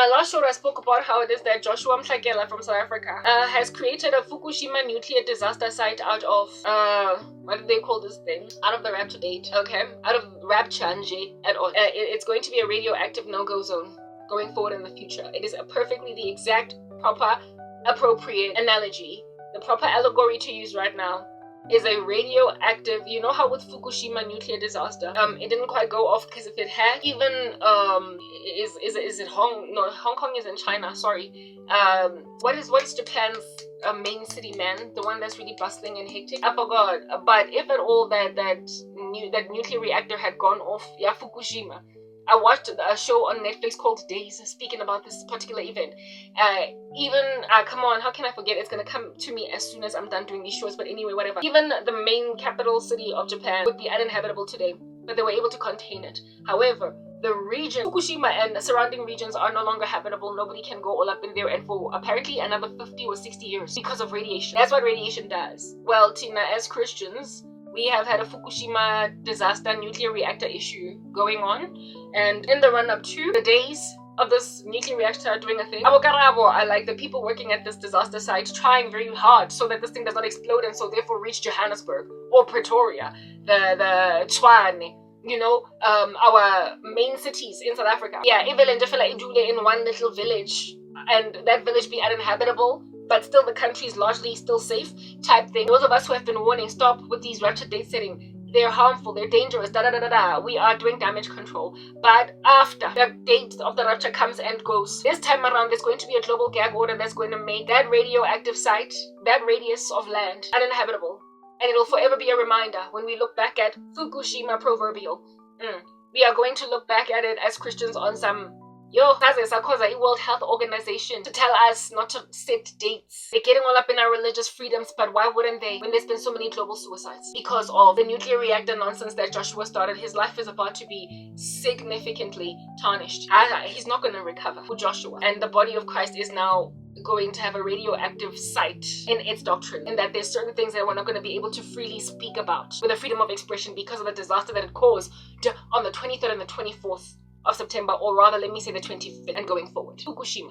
my last show I spoke about how it is that Joshua Mhlakela from South Africa has created a Fukushima nuclear disaster site out of what do they call this thing? Out of the Rapture date, okay? Out of Rapture at all. It's going to be a radioactive no-go zone going forward in the future. It is perfectly the exact, proper, appropriate analogy. The proper allegory to use right now is a radioactive, you know how with Fukushima nuclear disaster, it didn't quite go off because if it had even, is it Hong Kong is in China, sorry. What is Japan's main city, man? The one that's really bustling and hectic? I forgot. But if at all that nuclear reactor had gone off, yeah, Fukushima. I watched a show on Netflix called Days speaking about this particular event. Come on, how can I forget? It's gonna come to me as soon as I'm done doing these shows, but anyway, whatever. Even the main capital city of Japan would be uninhabitable today, but they were able to contain it. However, the region, Fukushima and the surrounding regions are no longer habitable. Nobody can go all up in there and for apparently another 50 or 60 years because of radiation. That's what radiation does. Well, Tina, as Christians, we have had a Fukushima disaster nuclear reactor issue going on, and in the run-up to the days of this nuclear reactor doing a thing, Karabo are like the people working at this disaster site trying very hard so that this thing does not explode and so therefore reach Johannesburg or Pretoria, the Hlongwane, you know, our main cities in South Africa. Yeah, even in one little village and that village be uninhabitable, but still the country is largely still safe type thing. Those of us who have been warning, stop with these Rapture date setting. They're harmful, they're dangerous, we are doing damage control. But after the date of the Rapture comes and goes, this time around there's going to be a global gag order that's going to make that radioactive site, that radius of land, uninhabitable. And it'll forever be a reminder when we look back at Fukushima proverbial. We are going to look back at it as Christians on some a World Health Organization to tell us not to set dates. They're getting all up in our religious freedoms, but why wouldn't they when there's been so many global suicides? Because of the nuclear reactor nonsense that Joshua started. His life is about to be significantly tarnished. He's not going to recover for Joshua. And the body of Christ is now going to have a radioactive site in its doctrine, and that there's certain things that we're not going to be able to freely speak about with the freedom of expression because of the disaster that it caused on the 23rd and the 24th of September, or rather let me say the 25th and going forward. Fukushima.